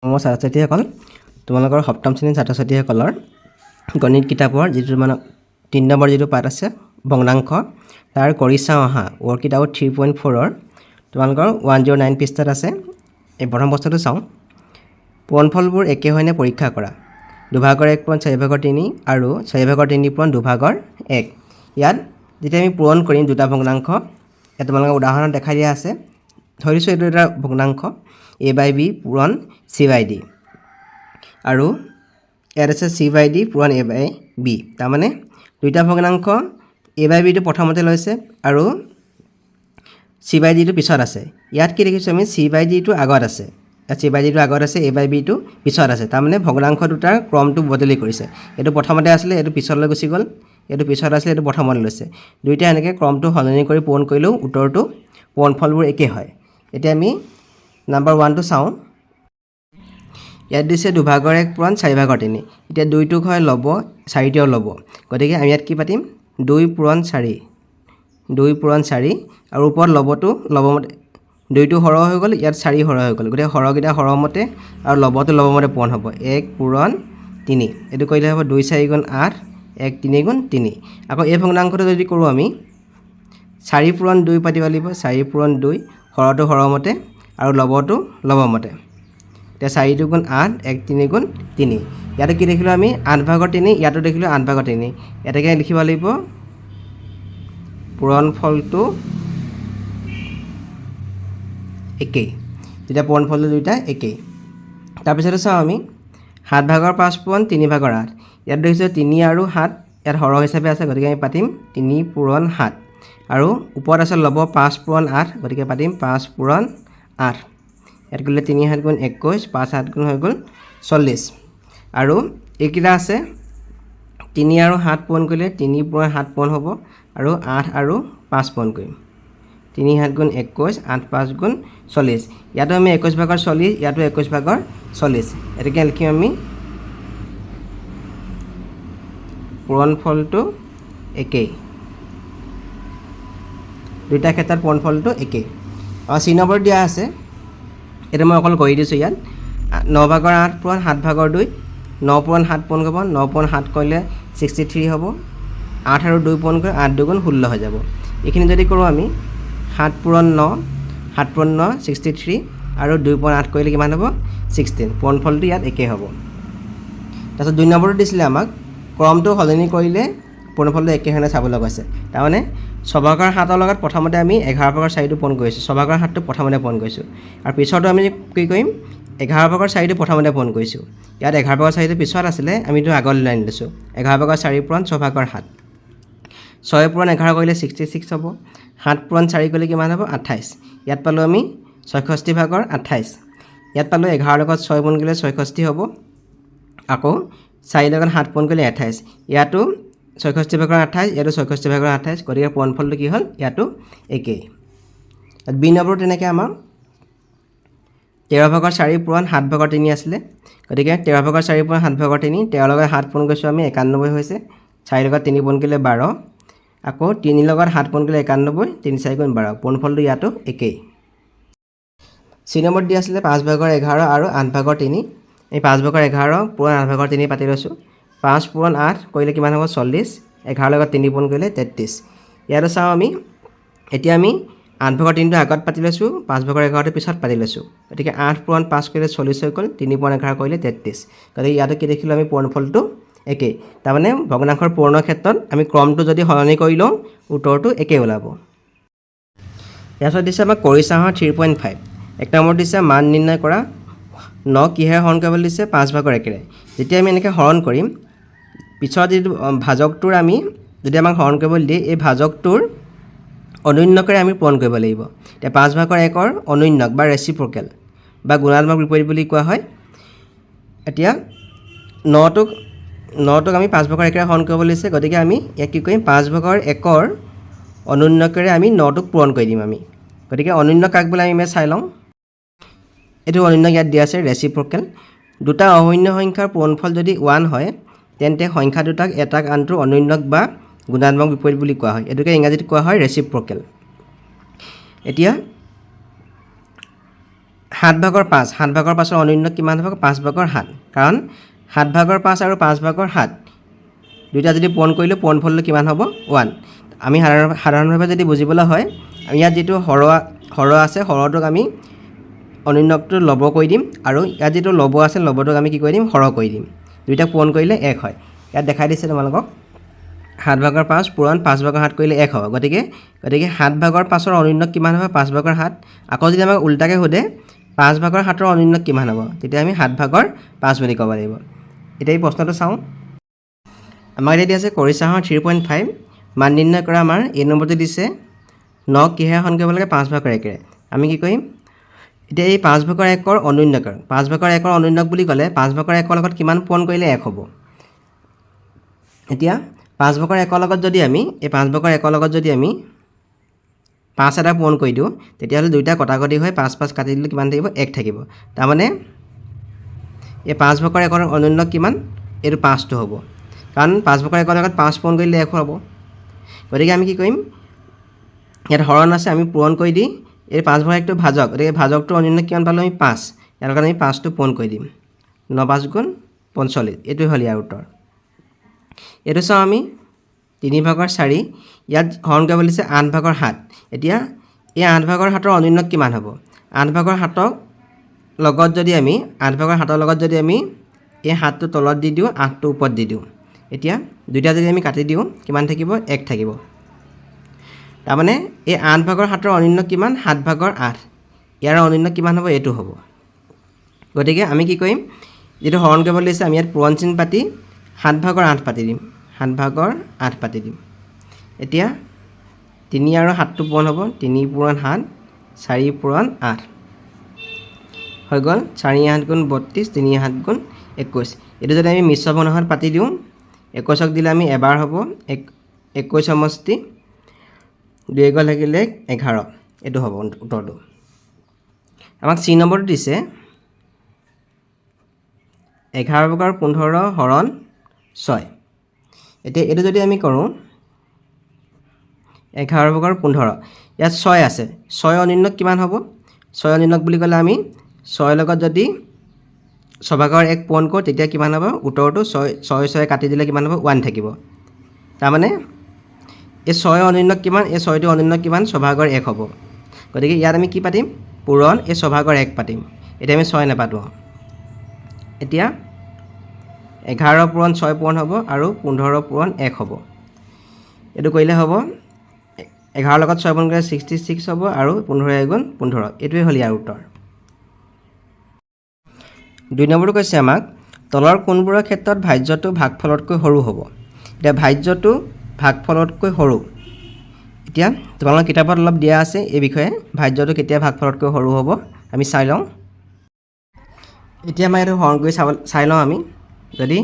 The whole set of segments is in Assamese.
মোৰ ছাত্ৰ ছাত্ৰীসকল তোমালোকৰ সপ্তম শ্ৰেণীৰ ছাত্ৰ ছাত্ৰীসকলৰ গণিত কিতাপৰ যিটো মানে 3 নম্বৰ যিটো পাঠ আছে ভগ্নাংশ তাৰ কৰি চাওঁ আহা ৱৰ্কশীট আউট 3.4ৰ তোমালোকৰ 109 পৃষ্ঠাত আছে। এই প্ৰথম প্ৰশ্নটো চাওঁ। পূৰণফলবোৰ একে হয়নে পৰীক্ষা কৰা। 2/1 = 4/3 আৰু 4/3 = 2/1। ইয়াত যেতিয়া আমি পূৰণ কৰিম দুটা ভগ্নাংশ ইয়াত তোমালোকৰ উদাহৰণত দেখাই দিয়া আছে। ধৰিছোঁ এইটো এটা ভগ্নাংশ a/b পূৰণ c/d আৰু ইয়াত আছে c/d পূৰণ a/b। তাৰমানে দুইটা ভগ্নাংশ a/bটো প্ৰথমতে লৈছে আৰু c/dটো পিছত আছে। ইয়াত কি দেখিছোঁ আমি c/dটো আগত আছে, ইয়াত c/dটো আগত আছে, a/bটো পিছত আছে। তাৰমানে ভগ্নাংশ দুটাৰ ক্ৰমটো বদলি কৰিছে। এইটো প্ৰথমতে আছিলে, এইটো পিছলৈ গুচি গ'ল, এইটো পিছত আছিলে, এইটো প্ৰথমলৈ লৈছে। দুইটা এনেকৈ ক্ৰমটো সলনি কৰি পূৰণ কৰিলেও উত্তৰটো পূৰণফলবোৰ একে হয়। এতিয়া আমি নাম্বাৰ 1টো চাওঁ। ইয়াত দিছে 2/1 পূৰণ 4/3। এতিয়া 2টোক হয় ল'ব, 4টোও ল'ব। গতিকে আমি ইয়াত কি পাতিম 2 পূৰণ 4, 2 পূৰণ 4 আৰু ওপৰত ল'বটো ল'বমতে 2টো সৰহ হৈ গ'ল, ইয়াত 4 সৰহ হৈ গ'ল। গতিকে সৰহকেইটা সৰহমতে আৰু ল'বটো ল'বমতে পূৰণ হ'ব। 1 পূৰণ 3 এইটো কৰিলে হ'ব 2 4 গুণ 8, 1 3 গুণ 3। আকৌ এই ভগ্নাংশটো যদি কৰোঁ আমি 4 পূৰণ 2 পাতিব লাগিব, 4 পূৰণ 2 সৰহটো সৰহমতে আৰু ল'বটো ল'বমতে। এতিয়া 4 গুণ 8, 1 3 গুণ 3। ইয়াতে কি দেখিলোঁ আমি 8/3, ইয়াতো দেখিলোঁ 8/3। ইয়াতে লিখিব লাগিব পূৰণফলটো একেই। তেতিয়া পূৰণফলটো দুইটা একেই। তাৰপিছতে চাওঁ আমি 7/5 পূৰণ 3/8। ইয়াত দেখিছোঁ 3 আৰু 7 ইয়াত সৰহ হিচাপে আছে, গতিকে আমি পাতিম 3 পূৰণ 7 আৰু ওপৰত আছে ল'ব 5 পূৰণ 8, গতিকে পাতিম 5 পূৰণ 8। ইয়াত কৰিলে 3 7 গুণ 21, 5 7 গুণ হৈ গ'ল 40। আৰু এইকেইটা আছে 3 আৰু 7 পূৰণ কৰিলে 3 পূৰণ 7 পূৰণ হ'ব আৰু 8 আৰু 5 পূৰণ কৰিম। 3 7 গুণ 21, 8 5 গুণ 40। ইয়াতো আমি 21/40, ইয়াতো 21/40। এতেকে লিখিম আমি পূৰণফলটো একেই। দুইটা ক্ষেত্ৰত পূৰণফলটো একেই। C নম্বৰত দিয়া আছে, এইটো মই অকল কৰি দিছোঁ। ইয়াত 9/8 পূৰণ 7/2, 9 পূৰণ 7 পূৰণ কৰিব, 9 পূৰণ 7 কৰিলে 63 হ'ব। 8 আৰু 2 পূৰণ কৰি 8 2 গুণ 16 হৈ যাব। এইখিনি যদি কৰোঁ আমি 7 পূৰণ 9, 7 পূৰণ 9 63 আৰু 2 পূৰণ 8 কৰিলে কিমান হ'ব 16। পূৰণফলটো ইয়াত একেই হ'ব। তাৰপিছত 2 নম্বৰটো দিছিলে আমাক ক্ৰমটো সলনি কৰিলে পূৰণফলটো একে হয়নে চাবলৈ কৈছে। তাৰমানে 6/7ৰ লগত প্ৰথমতে আমি 11/4টো পূৰণ কৰিছোঁ, 6/7টো প্ৰথমতে পূৰণ কৰিছোঁ আৰু পিছতো আমি কি কৰিম 11/4টো প্ৰথমতে পূৰণ কৰিছোঁ। ইয়াত 11/4টো পিছত আছিলে, আমিতো আগলৈ আনি দিছোঁ। 11/4 পূৰণ 6/7, 6 পূৰণ 11 কৰিলে 66 হ'ব। 7 পূৰণ 4 কৰিলে কিমান হ'ব 28। ইয়াত পালোঁ আমি 66/28। ইয়াত পালোঁ 11 লগত 6 পূৰণ কৰিলে 66 হ'ব। আকৌ 4 লগত 7 পূৰণ কৰিলে 28। ইয়াতো 66/28, ইয়াতো 66/28। গতিকে পূৰণফলটো কি হ'ল ইয়াতো একেই। বি নম্বৰটো তেনেকৈ আমাৰ 13/4 পূৰণ 7/3 আছিলে। গতিকে 13/4 পূৰণ 7/3, 13 লগত 7 পূৰণ কৰিছোঁ আমি 91 হৈছে। 4 লগত 3 পূৰণ কৰিলে 12। আকৌ 3 লগত 7 পূৰণ কৰিলে 91, 3 4 গুণ 12। পূৰণফলটো ইয়াতো একেই। C নম্বৰত দিয়া আছিলে 5/11 আৰু 8/3। এই 5/11 পূৰণ 8/3 পাতি লৈছোঁ। 5 পূৰণ 8 কৰিলে কিমান হ'ব 40। 11 লগত 3 পূৰণ কৰিলে 33। ইয়াতো চাওঁ আমি, এতিয়া আমি 8/3টো আগত পাতি লৈছোঁ, 5/11টো পিছত পাতি লৈছোঁ। গতিকে 8 পূৰণ 5 কৰিলে 40 হৈ গ'ল, 3 পূৰণ 11 কৰিলে 33। গতিকে ইয়াতো কি দেখিলোঁ আমি পূৰণফলটো একেই। তাৰমানে ভগ্নাংশৰ পূৰণৰ ক্ষেত্ৰত আমি ক্ৰমটো যদি সলনি কৰি লওঁ উত্তৰটো একেই ওলাব। তাৰপিছত দিছে আমাক কৰি চাওঁ 3.5। 1 নম্বৰত দিছে মান নিৰ্ণয় কৰা। 9 কিহেৰে হৰণ কৰিবলৈ দিছে 5/1। যেতিয়া আমি এনেকৈ হৰণ কৰিম পিছত যিটো ভাজকটোৰ আমি যদি আমাক হৰণ কৰিবলৈ দিয়ে এই ভাজকটোৰ অনন্যকৰে আমি পূৰণ কৰিব লাগিব। এতিয়া 5/1ৰ অনন্যক বা ৰেচিপ্ৰকেল বা গুণাত্মক বিপৰীত বুলি কোৱা হয়। এতিয়া 9টোক আমি 5/1ৰে হৰণ কৰিব লাগিছে। গতিকে আমি ইয়াক কি কৰিম 5/1ৰ অনন্যকৰে আমি 9টোক পূৰণ কৰি দিম আমি। গতিকে অনন্য কাক বোলে আমি চাই লওঁ। এইটো অনন্য ইয়াত দিয়া আছে ৰেচিপ্ৰকেল। দুটা অহন্য সংখ্যাৰ পূৰণফল যদি 1 হয় তেন্তে সংখ্যা দুটাক এটাক আনটোৰ অনন্যক বা গুণাত্মক বিপৰীত বুলি কোৱা হয়। এইটোকে ইংৰাজীত কোৱা হয় ৰেচিপ্ৰকেল। এতিয়া 7/5 অনুন্নক কিমান হ'ব 5/7 কাৰণ 7/5 আৰু 5/7 দুইটা যদি পূৰণ কৰিলোঁ পূৰণফলটো কিমান হ'ব 1 আমি সাধাৰণভাৱে যদি বুজিবলৈ হয় ইয়াত যিটো হৰ আছে হৰটোক আমি অনুন্নকটো লব কৰি দিম আৰু ইয়াত যিটো লব আছে লবটোক আমি কি কৰি দিম হৰ কৰি দিম দুইটা পূৰণ কৰিলে 1 হয় ইয়াত দেখাই দিছে তোমালোকক 7/5 পূৰণ 5/7 কৰিলে 1 হ'ব গতিকে 7/5 অনুন্নক কিমান হ'ব 5/7 আকৌ যদি আমাক উল্টাকৈ সোধে 5/7 অনুন্নক কিমান হ'ব তেতিয়া আমি 7/5 বুলি ক'ব লাগিব এতিয়া এই প্ৰশ্নটো চাওঁ আমাক এতিয়া আছে কৰি চাওঁ 3.5 মান নিৰ্ণয় কৰা আমাৰ এই নম্বৰটো দিছে 9 কিহে হৰণ কৰিব লাগে 5/1 আমি কি কৰিম এতিয়া এই 5/1 অনুন্নক 5/1 অনুন্নক বুলি ক'লে 5/1 লগত কিমান পূৰণ কৰিলে 1 হ'ব এতিয়া 5/1 লগত যদি আমি এই 5/1 লগত যদি আমি 5 এটা পূৰণ কৰি দিওঁ তেতিয়াহ'লে দুইটা কটাকটি হৈ 5 কাটি দিলে কিমান থাকিব 1 থাকিব তাৰমানে এই 5/1 অনুন্নক কিমান এইটো 5টো হ'ব কাৰণ 5/1 লগত 5 পূৰণ কৰিলে 1 হ'ব গতিকে আমি কি কৰিম ইয়াত হৰণ আছে আমি পূৰণ কৰি দি এই 5/1টো ভাজক গতিকে ভাজকটো অনুন্নক কিমান পালোঁ আমি 5 ইয়াৰ লগত আমি 5টো পূৰণ কৰি দিম 9×5 = 45 এইটোৱে হ'ল ইয়াৰ উত্তৰ এইটো চাওঁ আমি 3/4 ইয়াত হৰণ কৰিব দিছে 8/7 এতিয়া এই 8/7 অনুন্নক কিমান হ'ব 8/7 লগত যদি আমি 8/7 লগত যদি আমি এই 7টো তলত দি দিওঁ 8টো ওপৰত দি দিওঁ এতিয়া দুইটা যদি আমি কাটি দিওঁ কিমান থাকিব 1 থাকিব তাৰমানে এই 8/7 অনুন্নক কিমান 7/8 ইয়াৰ অনুন্নক কিমান হ'ব এইটো হ'ব গতিকে আমি কি কৰিম যেটো হৰণ কৰিব দিছে আমি ইয়াত পূৰণ চিন পাতি 7/8 পাতি দিম 7/8 পাতি দিম এতিয়া 3 আৰু 7টো পূৰণ হ'ব 3 পূৰণ 7 4 পূৰণ 8 হৈ গ'ল 4 × 8 = 32 3 × 7 = 21 এইটো যদি আমি মিশ্ৰ বৰ্ণত পাতি দিওঁ 21ক দিলে আমি এবাৰ হ'ব 21 সমষ্টি 2 × লাগিলে 11 এইটো হ'ব উত্তৰটো আমাক চি নম্বৰটো দিছে 11/15 হৰণ 6 এতিয়া এইটো যদি আমি কৰোঁ 11/15 ইয়াত 6 আছে 6 অনুন্নক কিমান হ'ব 6 অনুন্নক বুলি ক'লে আমি 6 লগত যদি 6/1 পূৰণ কৰোঁ তেতিয়া কিমান হ'ব উত্তৰটো 6 কাটি দিলে কিমান হ'ব 1 থাকিব তাৰমানে এই 6 অনুন্নক কিমান এই 6টো অনুন্নক কিমান 6/1 হ'ব গতিকে ইয়াত আমি কি পাতিম পূৰণ এই 6/1 পাতিম এতিয়া আমি 6 নাপাতোঁ এতিয়া 11 পূৰণ 6 পূৰণ হ'ব আৰু 15 পূৰণ 1 হ'ব এইটো কৰিলে হ'ব 11 লগত 6 পূৰণ কৰিলে 66 হ'ব আৰু 15 × 15 এইটোৱে হ'ল ইয়াৰ উত্তৰ 2 নম্বৰটো কৈছে আমাক তলৰ কোনবোৰৰ ক্ষেত্ৰত ভাজ্যটো ভাগফলতকৈ সৰু হ'ব এতিয়া ভাজ্যটো ভাগফলতকৈ সৰু এতিয়া তোমালোকৰ কিতাপত অলপ দিয়া আছে এই বিষয়ে ভাজ্যটো কেতিয়া ভাগফলতকৈ সৰু হ'ব আমি চাই লওঁ এতিয়া মই এইটো হৰণ কৰি চাই লওঁ আমি যদি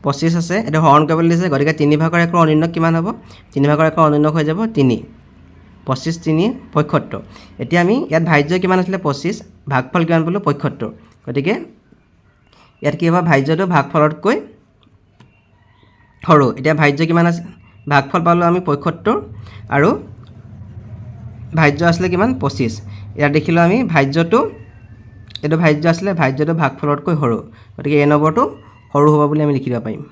25 আছে এইটো হৰণ কৰিবলৈ দিছে গতিকে 3/1 অনুন্নক কিমান হ'ব 3/1 অনুন্নক হৈ যাব 3 25 3 75 এতিয়া আমি ইয়াত ভাজ্য কিমান আছিলে 25 ভাগফল কিমান পালোঁ 75 গতিকে ইয়াত কি হ'ব ভাজ্যটো ভাগফলতকৈ সৰু এতিয়া ভাজ্য কিমান আছে ভাগফল পালোঁ আমি 75 আৰু ভাজ্য আছিলে কিমান 25 ইয়াত দেখিলোঁ আমি ভাজ্যটো এইটো ভাজ্য আছিলে ভাজ্যটো ভাগফলতকৈ সৰু গতিকে এই নম্বৰটো সৰু হ'ব বুলি আমি লিখিব পাৰিম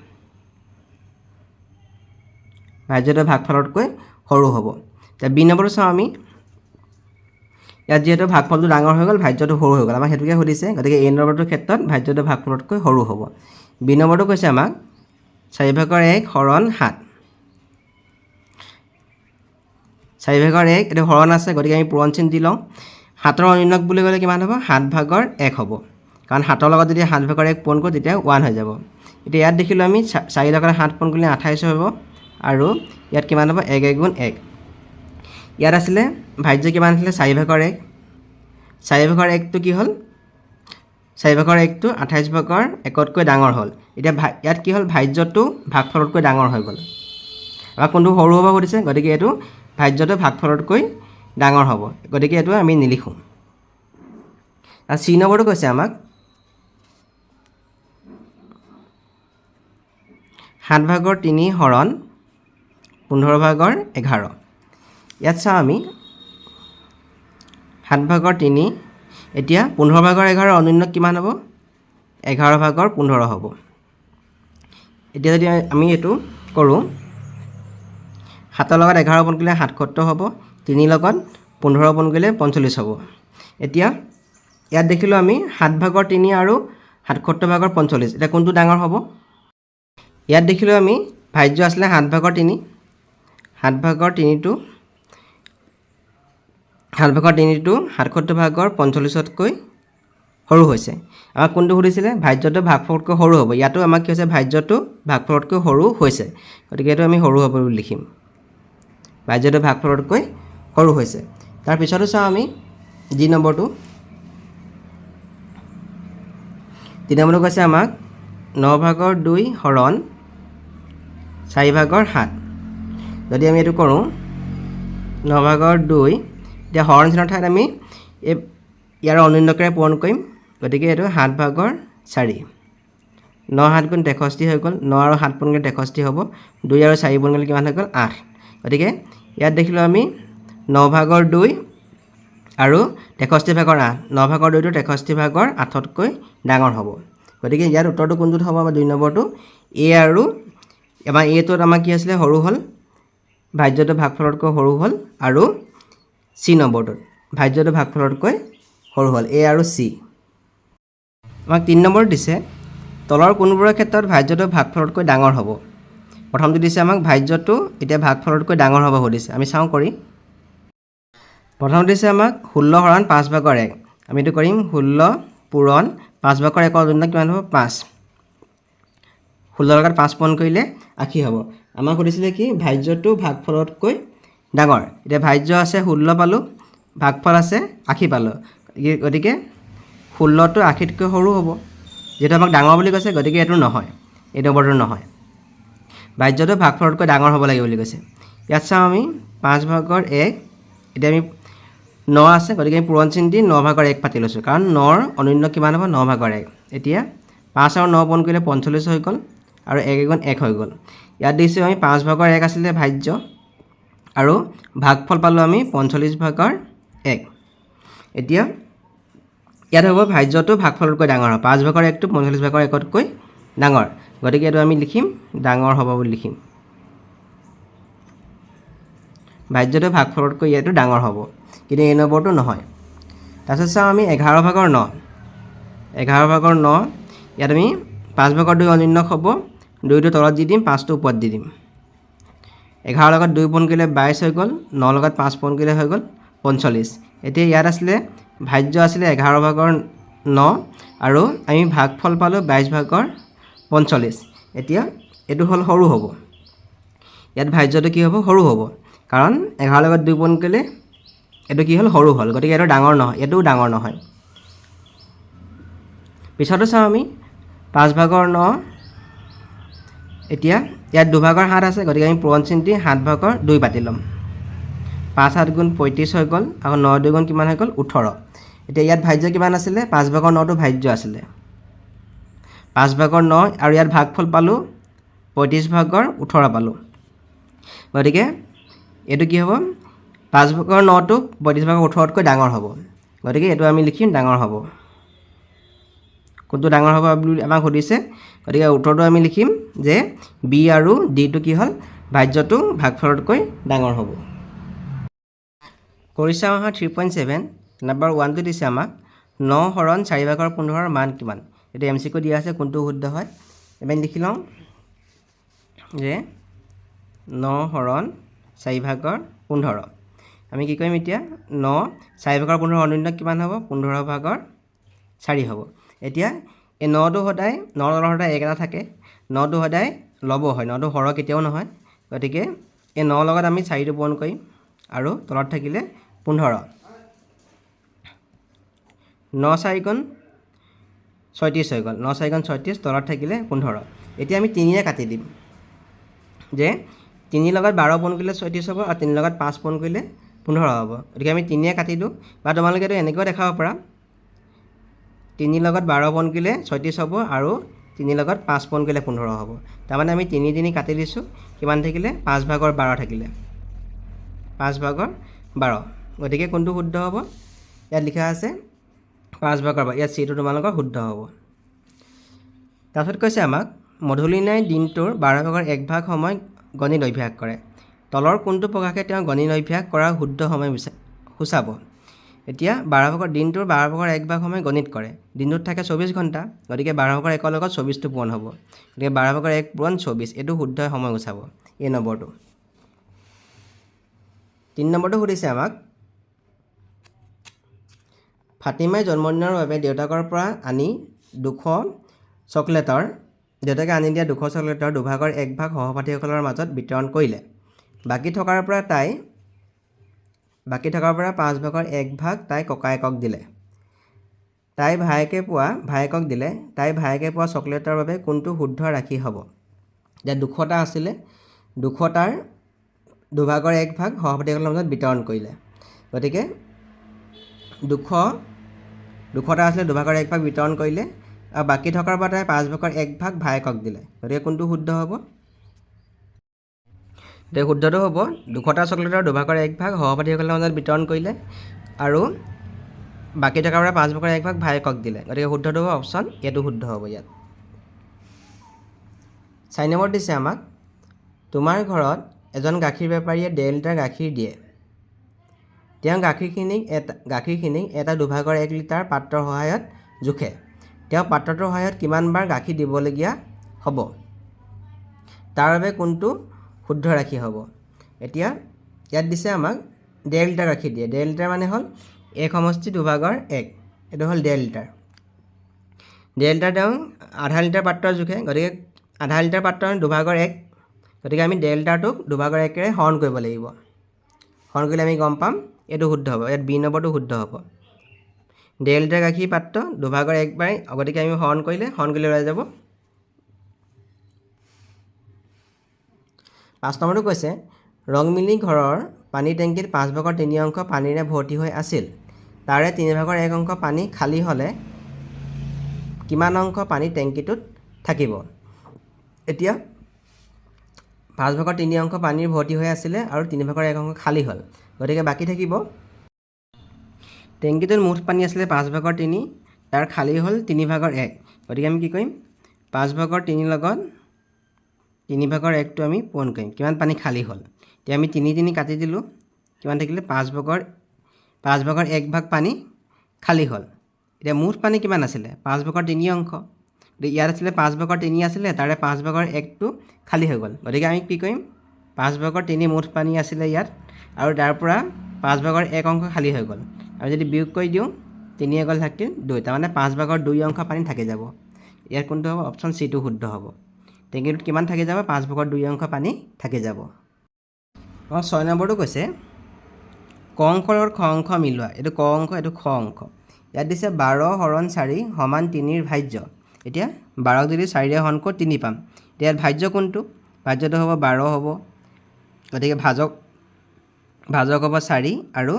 ভাজ্যটো ভাগফলতকৈ সৰু হ'ব এতিয়া বি নম্বৰটো চাওঁ আমি ইয়াত যিহেতু ভাগফলটো ডাঙৰ হৈ গ'ল ভাজ্যটো সৰু হৈ গ'ল আমাক সেইটোকে সুধিছে গতিকে এই নম্বৰটোৰ ক্ষেত্ৰত ভাজ্যটো ভাগফলতকৈ সৰু হ'ব বি নম্বৰটো কৈছে আমাক 4/1 হৰণ 7 4/1 এইটো হৰণ আছে গতিকে আমি পূৰণ চিন দি লওঁ 7ৰ অনুন্নক বুলি ক'লে কিমান হ'ব 7/1 হ'ব কাৰণ 7ৰ লগত যদি 7/1 পূৰণ কৰোঁ তেতিয়া 1 হৈ যাব এতিয়া ইয়াত দেখিলোঁ আমি 4 লগত 7 পূৰণ কৰিলে 28 হ'ব আৰু ইয়াত কিমান হ'ব 1 × 1 ইয়াত আছিলে ভাজ্য কিমান আছিলে 4/1 4/1টো কি হ'ল 4/1টো 28/1তকৈ ডাঙৰ হ'ল এতিয়া ইয়াত কি হ'ল ভাজ্যটো ভাগফলতকৈ ডাঙৰ হৈ গ'ল আমাক কোনটো সৰু হ'ব সুধিছে গতিকে এইটো ভাজ্যটো ভাগফলতকৈ ডাঙৰ হ'ব গতিকে এইটো আমি নিলিখোঁ আৰু চি নম্বৰটো কৈছে আমাক 7/3 হৰণ 15/11 ইয়াত চাওঁ আমি 7/3 এতিয়া 15 ভাগৰ 11 অনন্য কিমান হ'ব 11 ভাগৰ 15 হ'ব এতিয়া যদি আমি এইটো কৰোঁ 7 লগত 11 গুণ কৰিলে 77 হ'ব 3 লগত 15 গুণ কৰিলে 45 হ'ব এতিয়া ইয়াত দেখিলোঁ আমি 7 ভাগৰ 3 আৰু 77 ভাগৰ 45 এতিয়া কোনটো ডাঙৰ হ'ব ইয়াত দেখিলোঁ আমি ভাজ্য আছিলে 7 ভাগৰ 3 7 ভাগৰ 3টো 7 ভাগৰ 3টো 77 ভাগৰ 45তকৈ সৰু হৈছে আমাক কোনটো সুধিছিলে ভাজ্যটো ভাগফলতকৈ সৰু হ'ব ইয়াতো আমাক কি হৈছে ভাজ্যটো ভাগফলতকৈ সৰু হৈছে গতিকে এইটো আমি সৰু হ'ব বুলি লিখিম ভাজ্যটো ভাগফলতকৈ সৰু হৈছে তাৰ পিছতো চাওঁ আমি জি নম্বৰটো 3 নম্বৰটো কৈছে আমাক 9 ভাগৰ 2 হৰণ 4 ভাগৰ 7 যদি আমি এইটো কৰোঁ 9 ভাগৰ 2 এতিয়া হৰণ চিনৰ ঠাইত আমি ইয়াৰ অনন্যকৰে পূৰণ কৰিম গতিকে এইটো 7 ভাগৰ 4 9 7 গুণ 63 হৈ গ'ল 9 আৰু 7 গুণ কৰিলে 63 হ'ব 2 আৰু 4 গুণ কৰিলে কিমান হৈ গ'ল 8 গতিকে ইয়াত দেখিলোঁ আমি 9 ভাগৰ 2 আৰু 63 ভাগৰ 8 9 ভাগৰ 2টো 63 ভাগৰ 8তকৈ ডাঙৰ হ'ব গতিকে ইয়াৰ উত্তৰটো কোনটোত হ'ব আমাৰ 2 নম্বৰটো এ আৰু আমাৰ এটোত আমাৰ কি আছিলে সৰু হ'ল ভাজ্যটো ভাগফলতকৈ সৰু হ'ল আৰু চি নম্বৰটোত ভাজ্যটো ভাগফলতকৈ সৰু হ'ল এ আৰু চি আমাক 3 নম্বৰত দিছে তলৰ কোনবোৰৰ ক্ষেত্ৰত ভাজ্যটো ভাগফলতকৈ ডাঙৰ হ'ব প্ৰথমটো দিছে আমাক ভাজ্যটো এতিয়া ভাগফলতকৈ ডাঙৰ হ'ব সুধিছে আমি চাওঁ কৰি প্ৰথম দিছে আমাক 16 হৰণ 5 ভাগৰ 1 আমি এইটো কৰিম 16 পূৰণ 5 ভাগৰ 1 অনন্য কিমান হ'ব 5 16 লগত 5 পূৰণ কৰিলে 80 হ'ব আমাক সুধিছিলে কি ভাজ্যটো ভাগফলতকৈ ডাঙৰ এতিয়া ভাজ্য আছে 16 পালোঁ ভাগফল আছে 80 পালোঁ গতিকে 16টো 80তকৈ সৰু হ'ব যেহেতু আমাক ডাঙৰ বুলি কৈছে গতিকে এইটো নহয় এই নম্বৰটো নহয় ভাজ্যটো ভাগফলতকৈ ডাঙৰ হ'ব লাগে বুলি কৈছে ইয়াত চাওঁ আমি 5 ভাগৰ 1 এতিয়া আমি 9 আছে গতিকে আমি পূৰণ চিন দি 9 ভাগৰ 1 পাতি লৈছোঁ কাৰণ 9ৰ অনন্য কিমান হ'ব 9 ভাগৰ 1 এতিয়া 5 আৰু 9 পূৰণ কৰিলে 45 হৈ গ'ল আৰু 1 গুণ 1 হৈ গ'ল ইয়াত দিছোঁ আমি 5 ভাগৰ 1 আছিলে ভাজ্য আৰু ভাগফল পালোঁ আমি 45 ভাগৰ 1 এতিয়া ইয়াত হ'ব ভাজ্যটো ভাগফলতকৈ ডাঙৰ হ'ব 5 ভাগৰ 1টো 45 ভাগৰ 1তকৈ ডাঙৰ গতিকে এইটো আমি লিখিম ডাঙৰ হ'ব বুলি লিখিম ভাজ্যটো ভাগফলতকৈ ইয়াতো ডাঙৰ হ'ব কিন্তু এই নম্বৰটো নহয় তাৰপিছত চাওঁ আমি 11 ভাগৰ 9 11 ভাগৰ 9 ইয়াত আমি 5 ভাগৰ 2 অনন্য হ'ব 2টো তলত দি দিম 5টো ওপৰত দি দিম 11 লগত 2 পূৰণ কৰিলে 22 হৈ গ'ল 9 লগত 5 পূৰণ কৰিলে হৈ গ'ল 45 এতিয়া ইয়াত আছিলে ভাজ্য আছিলে 11 ভাগৰ 9 আৰু আমি ভাগফল পালোঁ 22 ভাগৰ 45 এতিয়া এইটো হ'ল সৰু হ'ব ইয়াত ভাজ্যটো কি হ'ব সৰু হ'ব কাৰণ 11 লগত 2 পূৰণ কৰিলে এইটো কি হ'ল সৰু হ'ল গতিকে এইটো ডাঙৰ নহয় এইটোও ডাঙৰ নহয় পিছতো চাওঁ আমি 5 ভাগৰ 9 এতিয়া ইয়াত 2 ভাগৰ 7 আছে গতিকে আমি পূৰণ চিন দি 7 ভাগৰ 2 পাতি ল'ম 5 7 গুণ 35 হৈ গ'ল আকৌ 9 2 গুণ কিমান হৈ গ'ল 18 এতিয়া ইয়াত ভাজ্য কিমান আছিলে 5 ভাগৰ 9টো ভাজ্য আছিলে 5 ভাগৰ 9 আৰু ইয়াত ভাগফল পালোঁ 35 ভাগৰ 18 পালোঁ গতিকে এইটো কি হ'ব 5 ভাগৰ 9টো 35 ভাগৰ 18তকৈ ডাঙৰ হ'ব গতিকে এইটো আমি লিখিম ডাঙৰ হ'ব কোনটো ডাঙৰ হ'ব বুলি আমাক সুধিছে গতিকে উত্তৰটো আমি লিখিম যে বি আৰু ডিটো কি হ'ল ভাজ্যটো ভাগফলতকৈ ডাঙৰ হ'ব কৰি চাওঁ আহা 3.7 নম্বৰ 1টো দিছে আমাক 9 হৰণ 4 ভাগৰ 15ৰ মান কিমান এইটো এম চি কিউ দিয়া আছে কোনটো শুদ্ধ হয় এবাৰ লিখি লওঁ যে 9 হৰণ 4 ভাগৰ 15 আমি কি কৰিম এতিয়া 9 4 ভাগৰ 15 অনন্য কিমান হ'ব 15 ভাগৰ 4 হ'ব এতিয়া এই 9টো সদায় 9 তলৰ সদায় 1 এটা থাকে 9টো সদায় লব হয় 9টো হৰ কেতিয়াও নহয় গতিকে এই 9 লগত আমি 4টো পূৰণ কৰিম আৰু তলত থাকিলে 15 9 4 গুণ 36 হৈ গ'ল 9 4 গুণ 36 তলত থাকিলে 15 এতিয়া আমি 3ৰে কাটি দিম যে 3 লগত 12 পূৰণ কৰিলে 36 হ'ব আৰু 3 লগত 5 পূৰণ কৰিলে 15 হ'ব গতিকে আমি 3ৰে কাটি দিওঁ বা তোমালোকে এইটো এনেকৈও দেখাব পাৰা 3 লগত 12 পূৰণ কৰিলে 36 হ'ব আৰু 3 লগত 5 পূৰণ কৰিলে 15 হ'ব তাৰমানে আমি 3 কাটি দিছোঁ কিমান থাকিলে 5 ভাগৰ 12 থাকিলে 5 ভাগৰ 12 গতিকে কোনটো শুদ্ধ হ'ব ইয়াত লিখা আছে 5 ইয়াত চিটো তোমালোকৰ শুদ্ধ হ'ব। তাৰপিছত কৈছে আমাক মধুলিনাই দিনটোৰ 1/12 সময় গণিত অভ্যাস কৰে। তলৰ কোনটো প্ৰকাশে তেওঁ গণিত অভ্যাস কৰাৰ শুদ্ধ সময় সূচাব। এতিয়া দিনটোৰ 1/12 সময় গণিত কৰে। দিনটোত থাকে 24 ঘণ্টা, গতিকে 12/1 লগত 24টো পূৰণ হ'ব। গতিকে 12/1 পূৰণ 24, এইটো শুদ্ধ সময় সূচাব এই নম্বৰটো। 3 নম্বৰটো সুধিছে আমাক ফাতিমাই জন্মদিনৰ বাবে দেউতাকে আনি দিয়া 200 চকলেটৰ 2/1 সহপাঠীসকলৰ মাজত বিতৰণ কৰিলে। বাকী থকাৰ পৰা 5/1 তাই ককায়েকক দিলে। তাই ভায়েকে পোৱা চকলেটৰ বাবে কোনটো শুদ্ধ ৰাশি হ'ব? এতিয়া 200টা আছিলে, 200টাৰ 2/1 সহপাঠীসকলৰ মাজত বিতৰণ কৰিলে। গতিকে 200টা আছিলে, 2/1 বিতৰণ কৰিলে আৰু বাকী থকাৰ পৰা তাই 5/1 ভায়েকক দিলে। গতিকে কোনটো শুদ্ধ হ'ব? এতিয়া শুদ্ধটো হ'ব 200টা চকলেটৰ 2/1 সহপাঠীসকলৰ মাজত বিতৰণ কৰিলে আৰু বাকী থকাৰ পৰা 5/1 ভায়েকক দিলে। গতিকে শুদ্ধটো হ'ব অপশ্যন এইটো শুদ্ধ হ'ব ইয়াত। 4 নম্বৰ দিছে আমাক তোমাৰ ঘৰত এজন গাখীৰ বেপাৰীয়ে 1.5 লিটাৰ গাখীৰ দিয়ে। তেওঁ গাখীৰখিনিক এটা 2/1 লিটাৰ পাত্ৰৰ সহায়ত জোখে। তেওঁ পাত্ৰটোৰ সহায়ত কিমানবাৰ গাখীৰ দিবলগীয়া হ'ব? তাৰ বাবে কোনটো শুদ্ধ ৰাশি হ'ব? এতিয়া ইয়াত দিছে আমাক 1.5 লিটাৰ গাখীৰ দিয়ে। 1.5 লিটাৰ মানে হ'ল 1 / 2/1, এইটো হ'ল 1.5 লিটাৰ। 1.5 লিটাৰ তেওঁ আধা লিটাৰ পাত্ৰৰ জোখে, গতিকে আধা লিটাৰ পাত্ৰ 2/1, গতিকে আমি 1.5 লিটাৰটোক 2/1ৰে হৰণ কৰিব লাগিব। হৰণ কৰিলে আমি গম পাম এইটো শুদ্ধ হ'ব। ইয়াত বি নম্বৰটো শুদ্ধ হ'ব। 1.5 লিটাৰ গাখীৰ পাত্ৰ 2/1 বাই, গতিকে আমি হৰণ কৰিলে ওলাই যাব। 5 নম্বৰটো কৈছে ৰংমিলি ঘৰৰ পানীৰ টেংকিত 5/3 পানীৰে ভৰ্তি হৈ আছিল। তাৰে 3/1 পানী খালী হ'লে কিমান অংশ পানী টেংকিটোত থাকিব? এতিয়া 5/3 পানীৰ ভৰ্তি হৈ আছিলে আৰু 3/1 খালী হ'ল, গতিকে বাকী থাকিব টেংকিটোত মুঠ পানী আছিলে 5/3, তাৰ খালী হ'ল 3/1, গতিকে আমি কি কৰিম 5/3 লগত 3/1টো আমি পূৰণ কৰিম। কিমান পানী খালী হ'ল? এতিয়া আমি 3 কাটি দিলোঁ, কিমান থাকিলে 5/1 পানী খালী হ'ল। এতিয়া মুঠ পানী কিমান আছিলে? 5/3 অংশ। গতিকে ইয়াত আছিলে 5/3 আছিলে, তাৰে 5/1টো খালী হৈ গ'ল, গতিকে আমি কি কৰিম 5/3 মুঠ পানী আছিলে ইয়াত আৰু তাৰ পৰা 5/1 অংশ খালী হৈ গ'ল। আৰু যদি বিয়োগ কৰি দিওঁ 3 গ'ল থাকিল 2, তাৰমানে 5/2 অংশ পানী থাকি যাব। ইয়াত কোনটো হ'ব? অপশ্যন চিটো শুদ্ধ হ'ব। টেংকিটোত কিমান থাকি যাব? 5/2 অংশ পানী থাকি যাব। 6 নম্বৰটো কৈছে ক অংশৰ লগত খ অংশ মিলোৱা। এইটো ক অংশ, এইটো খ অংশ। ইয়াত দিছে 12 হৰণ 4 সমান 3ৰ ভাজ্য। এতিয়া 12ক যদি 4ৰে হৰণ কৰোঁ 3 পাম। এতিয়া ইয়াত ভাজ্য কোনটো? ভাজ্যটো হ'ব 12 হ'ব, গতিকে ভাজক হ'ব 4 আৰু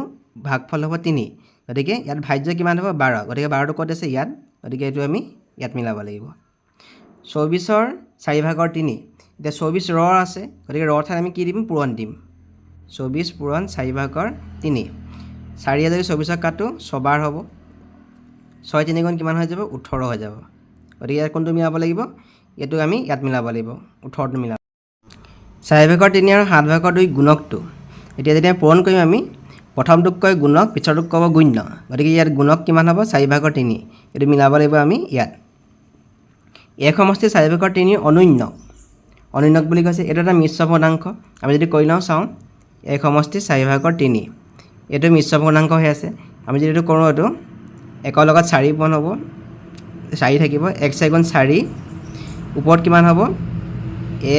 ভাগফল হ'ব 3, গতিকে ইয়াত ভাজ্য কিমান হ'ব? 12, গতিকে 12টো ক'ত আছে? ইয়াত, গতিকে এইটো আমি ইয়াত মিলাব লাগিব। 24ৰ 4/3, এতিয়া 24 ৰ আছে, গতিকে ৰ ঠাইত আমি কি দিম? পূৰণ দিম। 24 পূৰণ 4/3, 4ৰে যদি 24ক কাটোঁ 6 বাৰ হ'ব, 6 × 3 = কিমান হৈ যাব? 18 হৈ যাব। গতিকে ইয়াত কোনটো মিলাব লাগিব? এইটো আমি ইয়াত মিলাব লাগিব, 18টো মিলাব। 4/3 আৰু 7/2 গুণকটো এতিয়া যেতিয়া পূৰণ কৰিম আমি প্ৰথমটোক কয় গুণক, পিছৰটোক ক'ব গুণ্য, গতিকে ইয়াত গুণক কিমান হ'ব? 4/3, এইটো মিলাব লাগিব আমি ইয়াত। এক সমষ্টি 4/3 অনুন্যক বুলি কৈছে, এইটো এটা মিশ্ৰ পূৰ্ণাংক। আমি যদি কৰি লওঁ চাওঁ, এক সমষ্টি 4/3, এইটো মিশ্ৰ পূৰ্ণাংক হৈ আছে। আমি যদি এইটো কৰোঁ, এইটো 1ৰ লগত 4 পূৰণ হ'ব, 4 থাকিব, 1 × 4 = 4, ওপৰত কিমান হ'ব?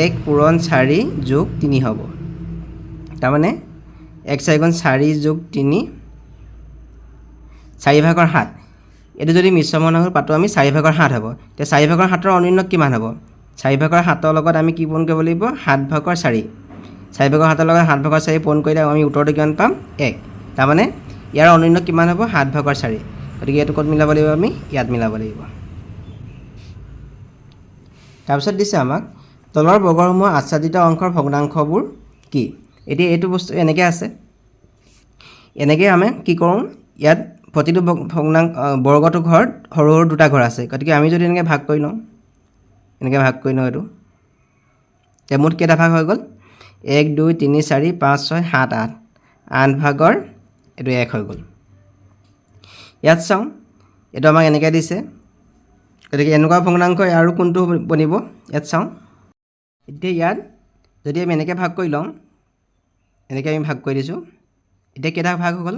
1 পূৰণ 4 যোগ 3 হ'ব, তাৰমানে 1 × 4 = 4 যোগ 3, 4/7। এইটো যদি মিশ্ৰ পূৰ্ণাংক পাতোঁ আমি 4/7 হ'ব। এতিয়া 4/7ৰ অনুন্যক কিমান হ'ব? 4/7ৰ লগত আমি কি পূৰণ কৰিব লাগিব? 7/4। 4/7ৰ লগত 7/4 পূৰণ কৰিলে আমি উত্তৰটো কিমান পাম? 1, তাৰমানে ইয়াৰ অনুন্যক কিমান হ'ব? 7/4, গতিকে এইটো ক'ত মিলাব লাগিব? আমি ইয়াত মিলাব লাগিব। তাৰপিছত দিছে আমাক তলৰ বৰ্গসমূহৰ আচ্ছাদিত অংশৰ ভগ্নাংশবোৰ কি? এতিয়া এইটো বস্তু এনেকৈ আছে, এনেকৈ আমি কি কৰোঁ, ইয়াত প্ৰতিটো বৰ্গটোৰ ঘৰত সৰু সৰু দুটা ঘৰ আছে গতিকে আমি যদি এনেকৈ ভাগ কৰি লওঁ এনেকৈ ভাগ কৰি লওঁ এইটো এতিয়া মুঠ কেইটা ভাগ হৈ গ'ল 1 2 3 4 5 6 7 8 8 ভাগৰ এইটো 1 হৈ গ'ল ইয়াত চাওঁ এইটো আমাক এনেকৈ দিছে গতিকে এনেকুৱা ভগ্নাংশ আৰু কোনটো বনিব ইয়াত চাওঁ এতিয়া ইয়াত যদি আমি এনেকৈ ভাগ কৰি লওঁ এনেকৈ আমি ভাগ কৰি দিছোঁ এতিয়া কেইটা ভাগ হৈ গ'ল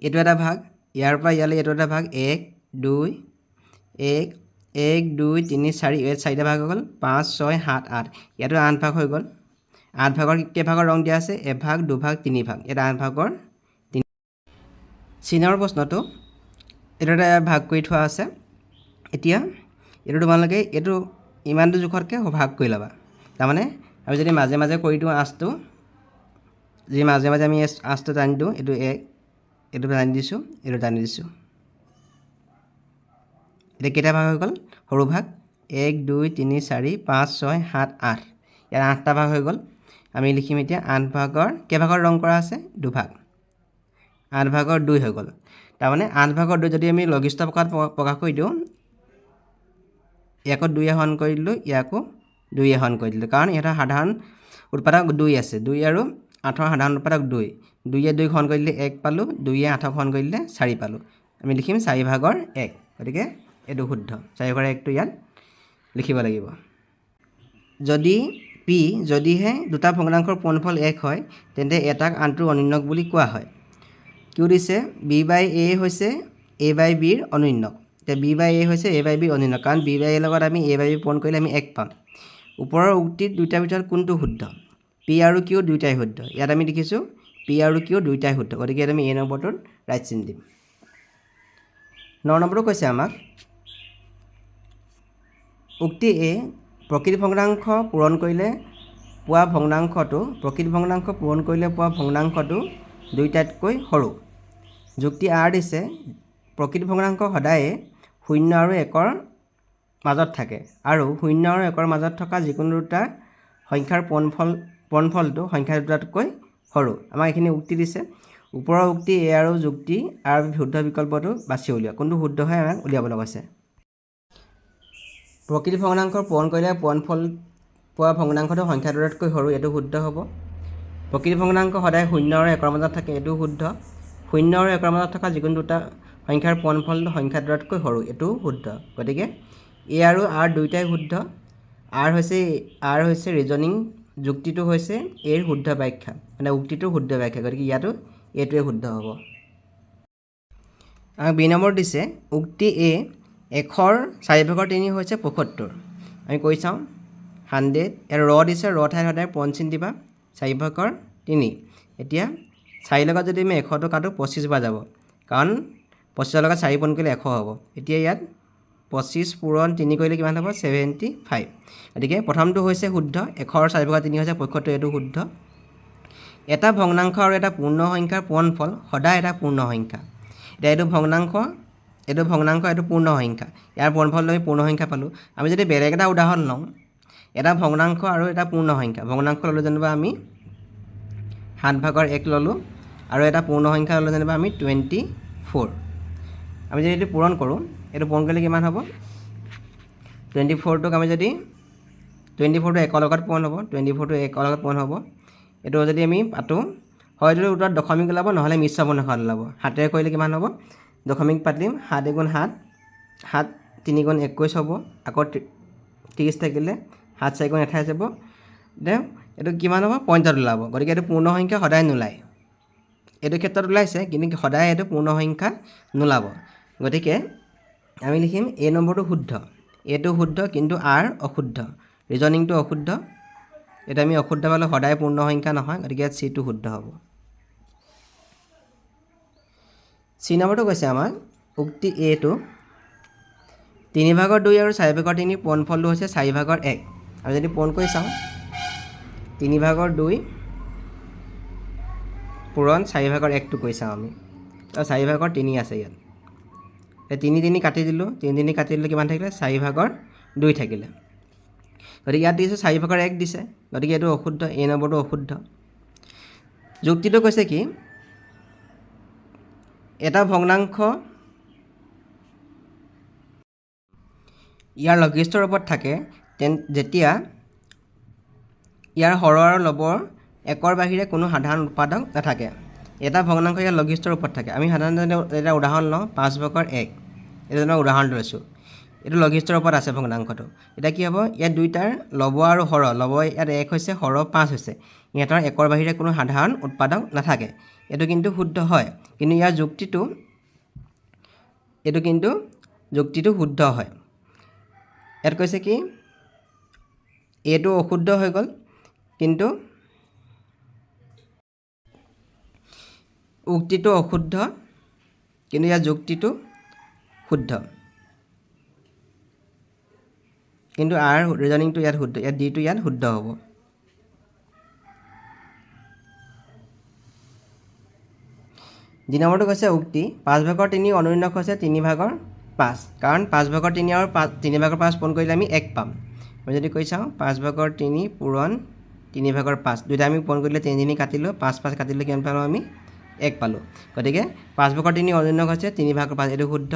এইটো এটা ভাগ ইয়াৰ পৰা ইয়ালৈ এইটো এটা ভাগ 1 2 1 1 2 3 4 ইয়াত 4টা ভাগ হৈ গ'ল 5 6 7 8 ইয়াতো 8 ভাগ হৈ গ'ল 8 ভাগৰ কেইভাগৰ ৰং দিয়া আছে এভাগ দুভাগ তিনি ভাগ ইয়াত 8 ভাগৰ 3 চিনৰ প্ৰশ্নটো এইটো এটা ভাগ কৰি থোৱা আছে এতিয়া এইটো তোমালোকে এইটো ইমানটো জোখতকৈ ভাগ কৰি ল'বা তাৰমানে আমি যদি মাজে মাজে কৰি দিওঁ আঁচটো যদি মাজে মাজে আমি আঁচটো টানি দিওঁ এইটো 1 এইটো টানি দিছোঁ এইটো টানি দিছোঁ এতিয়া কেইটা ভাগ হৈ গ'ল সৰু ভাগ 1 2 3 4 5 6 7 8 ইয়াত 8টা ভাগ হৈ গ'ল আমি লিখিম এতিয়া 8 ভাগৰ কেইভাগৰ ৰং কৰা আছে দুভাগ 8 ভাগৰ 2 হৈ গ'ল তাৰমানে 8 ভাগৰ 2 যদি আমি লঘিষ্ঠ প্ৰকাৰত প্ৰকাশ কৰি দিওঁ ইয়াকো 2 হৰণ কৰি দিলোঁ ইয়াকো 2 হৰণ কৰি দিলোঁ কাৰণ ইয়াত সাধাৰণ উৎপাদক 2 আছে 2 আৰু 8ৰ সাধাৰণ উৎপাদক 2 2য়ে 2 হৰণ কৰি দিলে 1 পালোঁ 2য়ে 8ক হৰণ কৰি দিলে 4 পালোঁ আমি লিখিম 4 ভাগৰ 1 গতিকে এইটো শুদ্ধ 4 ভাগৰ 1টো ইয়াত লিখিব লাগিব যদি পি যদিহে দুটা ভগ্নাংশৰ পূৰণফল 1 হয় তেন্তে এটাক আনটোৰ অনন্যক বুলি কোৱা হয় কিউ দিছে বি বাই এ হৈছে এ বাই বিৰ অনন্যক এতিয়া বি বাই এ হৈছে এ বাই বিৰ অনন্যক কাৰণ বি বাই এৰ লগত আমি এ বাই বি পূৰণ কৰিলে আমি 1 পাম ওপৰৰ উক্তিত দুইটাৰ ভিতৰত কোনটো শুদ্ধ পি আৰু কিউ দুইটাই শুদ্ধ ইয়াত আমি দেখিছোঁ পি আৰু কিউ দুইটাই শুদ্ধ গতিকে আমি এ নম্বৰটোত ৰাইট চিন দিম 9 নম্বৰটো কৈছে আমাক উক্তি এ প্ৰকৃত ভগ্নাংশ পূৰণ কৰিলে পোৱা ভগ্নাংশটো দুইটাতকৈ সৰু যুক্তি আৰ দিছে প্ৰকৃত ভগ্নাংশ সদায়ে 0 আৰু 1ৰ মাজত থাকে আৰু 0 আৰু 1ৰ মাজত থকা যিকোনো দুটা সংখ্যাৰ পূৰণফলটো সংখ্যা দুটাতকৈ সৰু আমাক এইখিনি উক্তি দিছে ওপৰৰ উক্তি এ আৰু যুক্তি আৰ শুদ্ধ বিকল্পটো বাছি উলিওৱা কোনটো শুদ্ধ হয় আমাক উলিয়াবলৈ কৈছে প্ৰকৃত ভগ্নাংশৰ পূৰণ কৰিলে পূৰণফল পোৱা ভগ্নাংশটো সংখ্যা দুটাতকৈ সৰু এইটো শুদ্ধ হ'ব প্ৰকৃত ভগ্নাংশ সদায় 0 আৰু 1ৰ মাজত থাকে এইটো শুদ্ধ 0 আৰু 1ৰ মাজত থকা যিকোনো দুটা সংখ্যাৰ পূৰণফলটো সংখ্যা দুটাতকৈ সৰু এইটো শুদ্ধ গতিকে এ আৰু আৰ দুইটাই শুদ্ধ আৰ হৈছে ৰিজনিং যুক্তিটো হৈছে এৰ শুদ্ধ ব্যাখ্যা মানে উক্তিটোৰ শুদ্ধ ব্যাখ্যা গতিকে ইয়াতো এইটোৱে শুদ্ধ হ'ব বি নম্বৰ দিছে উক্তি এ 1ৰ 4/3 হৈছে 75 আমি কৈ চাওঁ 100 ইয়াৰ ৰ দিছে ৰ ঠাইত সদায় পূৰণ চিন দিবা 4/3 এতিয়া 4 লগত যদি আমি 100টো কাটো 25 বাৰ যাব কাৰণ 25ৰ লগত 4 পূৰণ কৰিলে 100 হ'ব এতিয়া ইয়াত 25 পূৰণ 3 কৰিলে কিমান হ'ব 75 গতিকে প্ৰথমটো হৈছে শুদ্ধ 1ৰ 4/3 হৈছে 75 এইটো শুদ্ধ এটা ভগ্নাংশ আৰু এটা পূৰ্ণ সংখ্যাৰ পূৰণফল সদায় এটা পূৰ্ণ সংখ্যা এতিয়া এইটো ভগ্নাংশ এইটো পূৰ্ণ সংখ্যা ইয়াৰ পূৰণফলটো আমি পূৰ্ণ সংখ্যা পালোঁ আমি যদি বেলেগ এটা উদাহৰণ লওঁ এটা ভগ্নাংশ আৰু এটা পূৰ্ণ সংখ্যা ভগ্নাংশ ল'লোঁ যেনিবা আমি 7/1 ল'লোঁ আৰু এটা পূৰ্ণ সংখ্যা ল'লোঁ যেনিবা আমি 24 আমি যদি এইটো পূৰণ কৰোঁ এইটো পূৰণ কৰিলে কিমান হ'ব 24টোক আমি যদি 24টো 1ৰ লগত পূৰণ হ'ব 24টো 1ৰ লগত পূৰণ হ'ব এইটো যদি আমি পাতোঁ হয়তো উত্তৰত দশমিক ওলাব নহ'লে মিশ্ৰ পূৰ্ণসংখ্যা ওলাব 7ৰে কৰিলে কিমান হ'ব দশমিক পাতিম 7 × 7 7 3 × 21 হ'ব আকৌ 30 থাকিলে 7 4 × 28 যাব এইটো কিমান হ'ব 50 ওলাব গতিকে এইটো পূৰ্ণ সংখ্যা সদায় নোলায় এইটো ক্ষেত্ৰত ওলাইছে কিন্তু সদায় এইটো পূৰ্ণ সংখ্যা নোলাব গতিকে আমি লিখিম এ নম্বৰটো শুদ্ধ এইটো শুদ্ধ কিন্তু আৰ অশুদ্ধ ৰিজনিংটো অশুদ্ধ এটা আমি অশুদ্ধ পালে সদায় পূৰ্ণ সংখ্যা নহয় গতিকে ইয়াত চিটো শুদ্ধ হ'ব চি নম্বৰটো কৈছে আমাক উক্তি এটো 3/2 আৰু 4/3 পূৰণফলটো হৈছে 4/1 আমি যদি পূৰণ কৰি চাওঁ 3/2 পূৰণ 4/1টো কৰি চাওঁ আমি 4/3 আছে ইয়াত 3 কাটি দিলোঁ 3 কাটি দিলে কিমান থাকিলে 4/2 থাকিলে গতিকে ইয়াত দিছোঁ 4/1 দিছে গতিকে এইটো অশুদ্ধ এ নম্বৰটো অশুদ্ধ যুক্তিটো কৈছে কি এটা ভগ্নাংশ ইয়াৰ লঘিষ্ঠ ৰূপত থাকে যেতিয়া ইয়াৰ হৰ আৰু লবৰ একৰ বাহিৰে কোনো সাধাৰণ উৎপাদক নাথাকে। এটা ভগ্নাংশ ইয়াৰ লঘিষ্ঠ ৰূপত থাকে। আমি সাধাৰণতে এটা উদাহৰণ লওঁ 5/1 এইটো মই উদাহৰণ লৈছোঁ। এইটো লঘিষ্ঠ ৰূপত আছে ভগ্নাংশটো। এতিয়া কি হ'ব, ইয়াত দুইটাৰ লব আৰু হৰ, লব ইয়াত 1 হৈছে, হৰ 5 হৈছে। ইহঁতৰ একৰ বাহিৰে কোনো সাধাৰণ উৎপাদক নাথাকে। এইটো কিন্তু শুদ্ধ হয়, কিন্তু ইয়াৰ যুক্তিটো শুদ্ধ হয়। ইয়াত কৈছে কি এইটো অশুদ্ধ হৈ গ'ল, কিন্তু উক্তিটো অশুদ্ধ, কিন্তু ইয়াৰ যুক্তিটো শুদ্ধ। কিন্তু আৰ ৰিজনিংটো ইয়াত শুদ্ধ, ইয়াত ডিটো ইয়াত শুদ্ধ হ'ব। দুই নম্বৰটো কৈছে উক্তি 5/3 অনুৰণক হৈছে 3/5, কাৰণ 5/3 আৰু 3/5 পূৰণ কৰিলে আমি 1 পাম। মই যদি কৈ চাওঁ 5/3 পূৰণ 3/5, দুইটা আমি পূৰণ কৰিলে 3 কাটিলোঁ, 5 কাটিলে কিমান পালোঁ আমি 1 পালোঁ। গতিকে 5/3 অনুৰণক হৈছে 3/5, এইটো শুদ্ধ।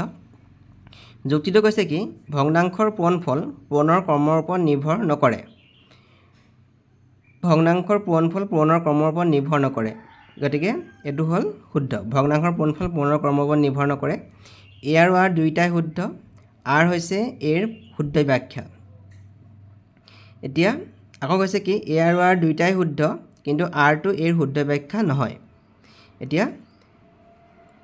যুক্তিটো কৈছে কি ভগ্নাংশৰ পূৰণফল পূৰণৰ ক্ৰমৰ ওপৰত নিৰ্ভৰ নকৰে। ভগ্নাংশৰ পূৰণফল পূৰণৰ ক্ৰমৰ ওপৰত নিৰ্ভৰ নকৰে, গতিকে এইটো হ'ল শুদ্ধ। ভগ্নাংশৰ পূৰণফল পূৰণৰ ক্ৰমৰ ওপৰত নিৰ্ভৰ নকৰে। এ আৰু আৰ দুয়োটাই শুদ্ধ। আৰ হৈছে এৰ শুদ্ধ ব্যাখ্যা। এতিয়া আকৌ কৈছে কি এ আৰু আৰ দুয়োটাই শুদ্ধ, কিন্তু আৰটো এৰ শুদ্ধ ব্যাখ্যা নহয়। এতিয়া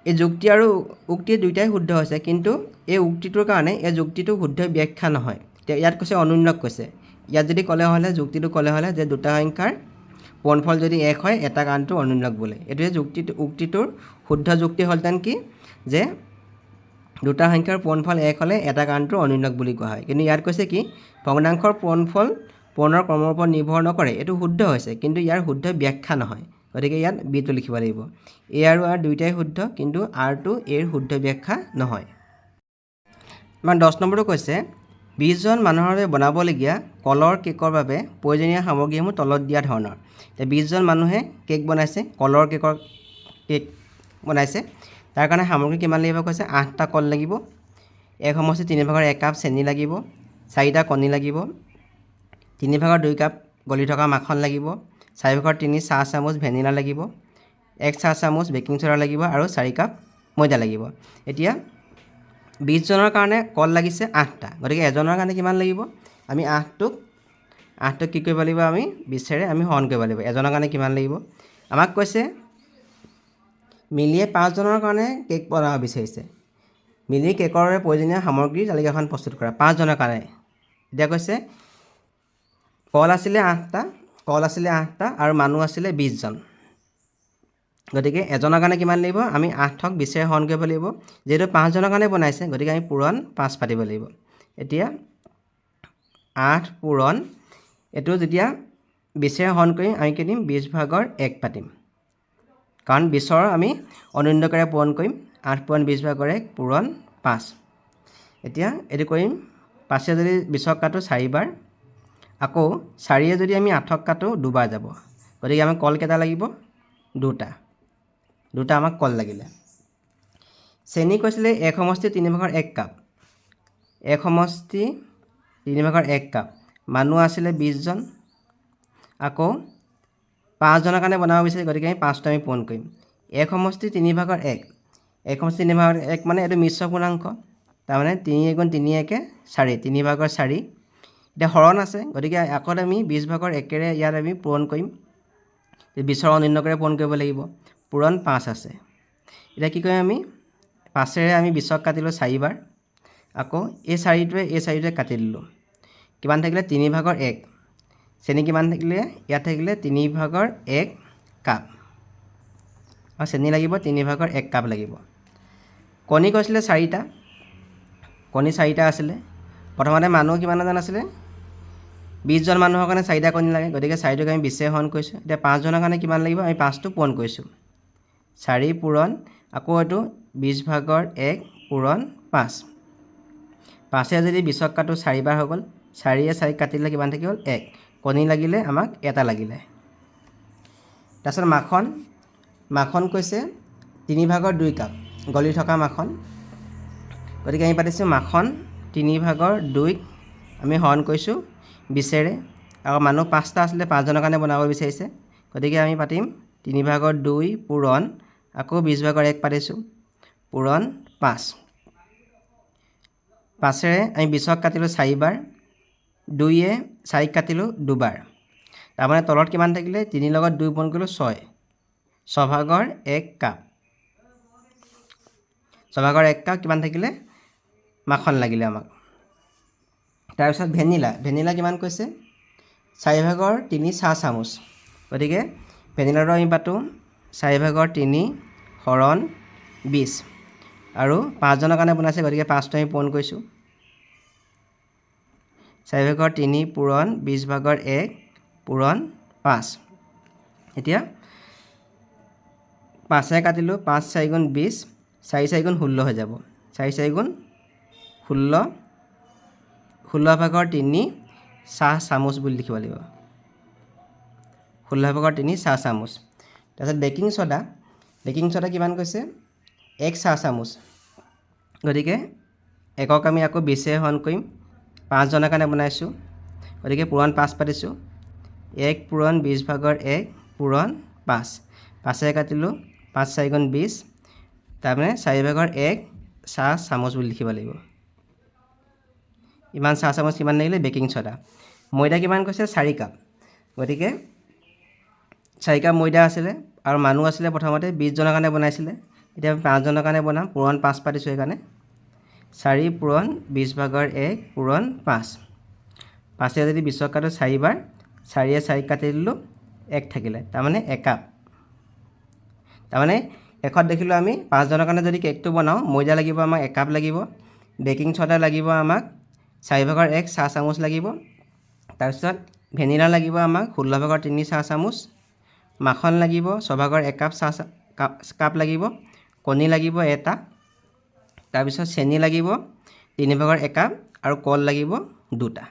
এই যুক্তি আৰু উক্তি দুয়োটাই শুদ্ধ হৈছে, কিন্তু এই উক্তিটোৰ কাৰণে এই যুক্তিটো শুদ্ধ ব্যাখ্যা নহয়। এতিয়া ইয়াত কৈছে অনুন্নক কৈছে, ইয়াত যদি ক'লে হ'লে যুক্তিটো ক'লে হ'লে যে দুটা সংখ্যাৰ পূৰণফল যদি 1 হয় এটা কাৰণটো অনুন্নক বোলে। এইটোৱে উক্তিটোৰ শুদ্ধ যুক্তি হ'লহেঁতেন কি যে দুটা সংখ্যাৰ পূৰণফল 1 হ'লে এটা কাৰণটো অনুন্নক বুলি কোৱা হয়। কিন্তু ইয়াত কৈছে কি ভগ্নাংশৰ পূৰণফল পূৰণৰ ক্ৰমৰ ওপৰত নিৰ্ভৰ নকৰে, এইটো শুদ্ধ হৈছে, কিন্তু ইয়াৰ শুদ্ধ ব্যাখ্যা নহয়। গতিকে ইয়াত বিটো লিখিব লাগিব। এ আৰু আৰ দুয়োটাই শুদ্ধ, কিন্তু আৰটো এৰ শুদ্ধ ব্যাখ্যা নহয়। আমাৰ 10 নম্বৰটো কৈছে 20 জন মানুহৰ বাবে বনাবলগীয়া কলৰ কেকৰ বাবে প্ৰয়োজনীয় সামগ্ৰীসমূহ তলত দিয়া ধৰণৰ। এতিয়া 20 জন মানুহে কেক বনাইছে, কলৰ কেক বনাইছে। তাৰ কাৰণে সামগ্ৰী কিমান লাগিব কৈছে 8টা কল লাগিব, 1/3 কাপ চেনি লাগিব, 4টা কণী লাগিব, 3/2 কাপ গলি থকা মাখন লাগিব, 4/3 চাহ চামুচ ভেনিলা লাগিব, 1 চাহ চামুচ বেকিং চ'ডা লাগিব আৰু 4 কাপ ময়দা লাগিব। এতিয়া 20 জনৰ কাৰণে কল লাগিছে 8টা, গতিকে এজনৰ কাৰণে কিমান লাগিব, আমি 8টোক কি কৰিব লাগিব, আমি 20ৰে আমি হৰণ কৰিব লাগিব। এজনৰ কাৰণে কিমান লাগিব, আমাক কৈছে মিলিয়ে 5 জনৰ কাৰণে কেক বনাব বিচাৰিছে। মিলি কেকৰ বাবে প্ৰয়োজনীয় সামগ্ৰীৰ তালিকাখন প্ৰস্তুত কৰা 5 জনৰ কাৰণে। এতিয়া কৈছে কল আছিলে 8টা আৰু মানুহ আছিলে 20 জন। গতিকে এজনৰ কাৰণে কিমান লাগিব, আমি 8ক 20ৰে হৰণ কৰিব লাগিব। যিহেতু 5 জনৰ কাৰণে বনাইছে, গতিকে আমি পূৰণ 5 পাতিব লাগিব। এতিয়া 8 পূৰণ এইটো যেতিয়া 20ৰে হৰণ কৰিম, আমি কি দিম 20/1 পাতিম, কাৰণ 20ৰ আমি অনুন্নকেৰে পূৰণ কৰিম। 8 পূৰণ 20/1 পূৰণ 5। এতিয়া এইটো কৰিম 5এ যদি 20ক কাটো 4 বাৰ, আকৌ 4য়ে যদি আমি 8ক কাটো 2 বাৰ যাব। গতিকে আমাক কল কেইটা লাগিব, 2টা আমাক কল লাগিলে। চেনি কৈছিলে 1/3 কাপ, 1/3 কাপ। মানুহ আছিলে 20 জন, আকৌ 5 জনৰ কাৰণে বনাব বিচাৰিছে, গতিকে আমি 5টো আমি পূৰণ কৰিম। 1/3 মানে এইটো মিশ্ৰ পূৰ্ণাংক, তাৰমানে 3 × 3 = 4, 3/4। এতিয়া হৰণ আছে, গতিকে আকৌ আমি 20/1ৰে ইয়াত আমি পূৰণ কৰিম। 20ৰ অনুন্নকেৰে পূৰণ কৰিব লাগিব, পূৰণ 5 আছে। এতিয়া কি কৰিম, আমি 5ৰে আমি 20ক কাটিলোঁ 4 বাৰ, আকৌ এই 4টোৱে কাটি দিলোঁ। কিমান থাকিলে 3/1। চেনি কিমান থাকিলে, ইয়াত থাকিলে 3/1 কাপ, আৰু চেনি লাগিব 3/1 কাপ লাগিব। কণী কৈছিলে 4টা, কণী 4টা আছিলে। প্ৰথমতে মানুহ কিমানজন আছিলে, 20 জন মানুহৰ কাৰণে 4টা কণী লাগে, গতিকে 4টোক আমি 20ৰে হৰণ কৰিছোঁ। এতিয়া 5 জনৰ কাৰণে কিমান লাগিব, আমি 5টো পূৰণ কৰিছোঁ। 4 পূৰণ আকৌ এইটো 20/1 পূৰণ 5। 5এ যদি 20ক কাটো 4 বাৰ হৈ গ'ল, 4য়ে 4 কাটিলে কিমান থাকি গ'ল 1। কণী লাগিলে আমাক এটা লাগিলে। তাৰপিছত মাখন কৈছে 3/2 কাপ, গলি থকা মাখন গতিকে আমি পাতিছোঁ মাখন 3/2 আমি হৰণ কৰিছোঁ 20ৰে আৰু মানুহ 5টা আছিলে 5জনৰ কাৰণে বনাব বিচাৰিছে গতিকে আমি পাতিম 3/2 পূৰণ আকৌ 20/1 পাতিছোঁ পূৰণ 5 5ৰে আমি 20ক কাটিলোঁ 4বাৰ 2য়ে 4ক কাটিলোঁ 2বাৰ তাৰমানে তলত কিমান থাকিলে 3 লগত 2 পূৰণ কৰিলোঁ 6 6/1 কাপ 6/1 কাপ কিমান থাকিলে মাখন লাগিলে আমাক তাৰপিছত ভেনিলা কিমান কৈছে 4/3 চাহ চামুচ গতিকে ভেনিলাটো আমি পাতোঁ 4/3 হৰণ 20 আৰু 5জনৰ কাৰণে বনাইছে গতিকে 5টো আমি পূৰণ কৰিছোঁ 4/3 পূৰণ 20/1 পূৰণ 5 এতিয়া 5ৰে কাটিলোঁ 5 4 গুণ 20 4 4 গুণ 16 হৈ যাব 4 4 গুণ 16 16/3 চাহ চামুচ বুলি লিখিব লাগিব 16/3 চাহ চামুচ তাৰপিছত বেকিং ছ'ডা কিমান কৈছে 1 চাহ চামুচ গতিকে 1ক আমি আকৌ 20ৰে হৰণ কৰিম 5জনৰ কাৰণে বনাইছোঁ গতিকে পূৰণ 5 পাতিছোঁ 1 পূৰণ 20/1 পূৰণ 5 5ৰে কাটিলোঁ 5 4 গুণ 20 তাৰমানে 4/1 চাহ চামুচ বুলি লিখিব লাগিব ইমান চাহ চামুচ কিমান লাগিলে বেকিং ছ'ডা ময়দা কিমান কৈছে 4 কাপ গতিকে 4 কাপ ময়দা আছিলে আৰু মানুহ আছিলে প্ৰথমতে 20জনৰ কাৰণে বনাইছিলে এতিয়া 5জনৰ কাৰণে বনাম পূৰণ 5 পাতিছোঁ সেইকাৰণে 4 পূৰণ 20/1 পূৰণ 5 5ৰে যদি 20ক কাটোঁ 4বাৰ 4য়ে 4ক কাটি দিলোঁ 1 থাকিলে তাৰমানে 1 কাপ তাৰমানে শেষত দেখিলোঁ আমি 5জনৰ কাৰণে যদি কেকটো বনাওঁ ময়দা লাগিব আমাক 1 কাপ লাগিব বেকিং ছ'ডা লাগিব আমাক 4/1 চাহ চামুচ লাগিব তাৰপিছত ভেনিলা লাগিব আমাক 16/3 চাহ চামুচ মাখন লাগিব 6/1 কাপ লাগিব কণী লাগিব 1টা তাৰপিছত চেনি লাগিব 3/1 কাপ আৰু কল লাগিব 2টা